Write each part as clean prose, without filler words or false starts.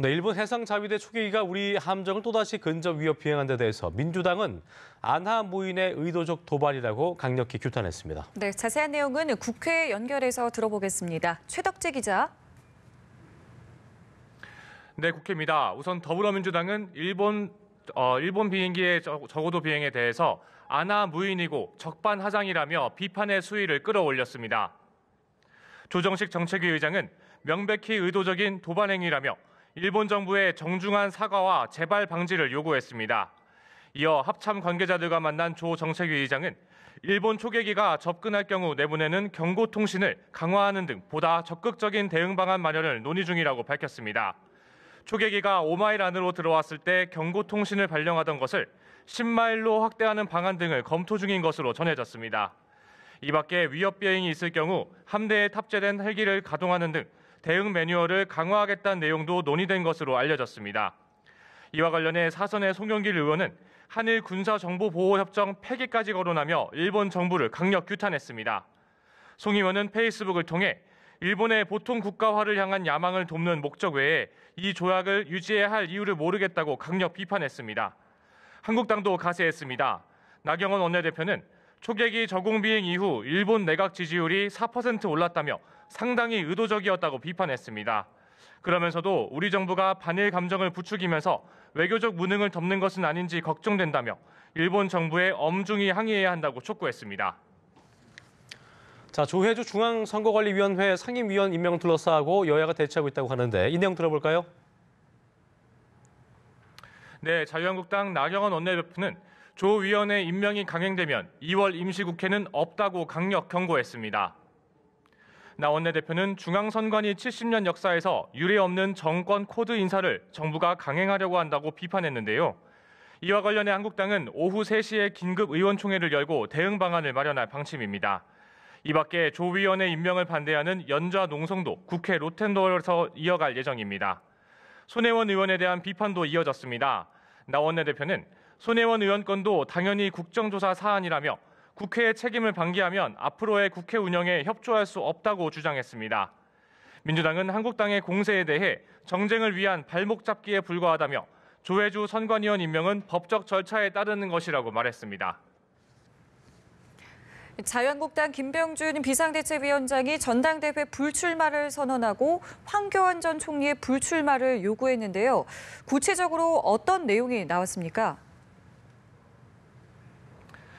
네, 일본 해상자위대 초계기가 우리 함정을 또다시 근접 위협 비행한 데 대해서 민주당은 안하 무인의 의도적 도발이라고 강력히 규탄했습니다. 네, 자세한 내용은 국회에 연결해서 들어보겠습니다. 최덕재 기자. 네, 국회입니다. 우선 더불어민주당은 일본 비행기의 저고도 비행에 대해서 안하 무인이고 적반하장이라며 비판의 수위를 끌어올렸습니다. 조정식 정책위 의장은 명백히 의도적인 도발 행위라며 일본 정부의 정중한 사과와 재발 방지를 요구했습니다. 이어 합참 관계자들과 만난 조 정책위 의장은 일본 초계기가 접근할 경우 내보내는 경고통신을 강화하는 등 보다 적극적인 대응 방안 마련을 논의 중이라고 밝혔습니다. 초계기가 5마일 안으로 들어왔을 때 경고통신을 발령하던 것을 10마일로 확대하는 방안 등을 검토 중인 것으로 전해졌습니다. 이 밖에 위협 비행이 있을 경우 함대에 탑재된 헬기를 가동하는 등 대응 매뉴얼을 강화하겠다는 내용도 논의된 것으로 알려졌습니다. 이와 관련해 사선의 송영길 의원은 한일 군사정보보호협정 폐기까지 거론하며 일본 정부를 강력 규탄했습니다. 송 의원은 페이스북을 통해 일본의 보통 국가화를 향한 야망을 돕는 목적 외에 이 조약을 유지해야 할 이유를 모르겠다고 강력 비판했습니다. 한국당도 가세했습니다. 나경원 원내대표는 초계기 저공 비행 이후 일본 내각 지지율이 4% 올랐다며 상당히 의도적이었다고 비판했습니다. 그러면서도 우리 정부가 반일 감정을 부추기면서 외교적 무능을 덮는 것은 아닌지 걱정된다며 일본 정부에 엄중히 항의해야 한다고 촉구했습니다. 자, 조혜주 중앙선거관리위원회 상임위원 임명 둘러싸고 여야가 대치하고 있다고 하는데 이 내용 들어볼까요? 네, 자유한국당 나경원 원내대표는 조 위원의 임명이 강행되면 2월 임시국회는 없다고 강력 경고했습니다. 나 원내대표는 중앙선관위 70년 역사에서 유례없는 정권 코드 인사를 정부가 강행하려고 한다고 비판했는데요. 이와 관련해 한국당은 오후 3시에 긴급 의원총회를 열고 대응 방안을 마련할 방침입니다. 이 밖에 조 위원의 임명을 반대하는 연좌 농성도 국회 로텐도어에서 이어갈 예정입니다. 손혜원 의원에 대한 비판도 이어졌습니다. 나 원내대표는 손혜원 의원 건도 당연히 국정조사 사안이라며 국회의 책임을 방기하면 앞으로의 국회 운영에 협조할 수 없다고 주장했습니다. 민주당은 한국당의 공세에 대해 정쟁을 위한 발목 잡기에 불과하다며 조혜주 선관위원 임명은 법적 절차에 따르는 것이라고 말했습니다. 자유한국당 김병준 비상대책위원장이 전당대회 불출마를 선언하고 황교안 전 총리의 불출마를 요구했는데요. 구체적으로 어떤 내용이 나왔습니까?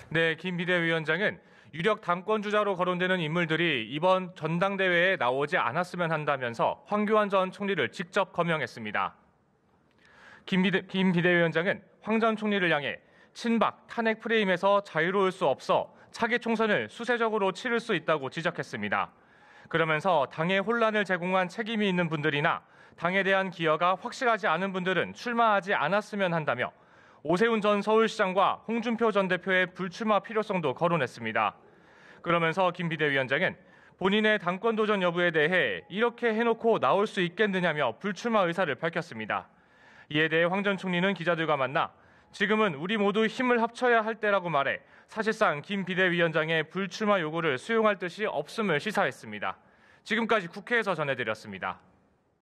네, 김 비대위원장은 유력 당권주자로 거론되는 인물들이 이번 전당대회에 나오지 않았으면 한다면서 황교안 전 총리를 직접 거명했습니다. 김 비대위원장은 황 전 총리를 향해 친박, 탄핵 프레임에서 자유로울 수 없어 차기 총선을 수세적으로 치를 수 있다고 지적했습니다. 그러면서 당에 혼란을 제공한 책임이 있는 분들이나 당에 대한 기여가 확실하지 않은 분들은 출마하지 않았으면 한다며 오세훈 전 서울시장과 홍준표 전 대표의 불출마 필요성도 거론했습니다. 그러면서 김 비대위원장은 본인의 당권 도전 여부에 대해 이렇게 해놓고 나올 수 있겠느냐며 불출마 의사를 밝혔습니다. 이에 대해 황 전 총리는 기자들과 만나 지금은 우리 모두 힘을 합쳐야 할 때라고 말해 사실상 김 비대위원장의 불출마 요구를 수용할 뜻이 없음을 시사했습니다. 지금까지 국회에서 전해드렸습니다.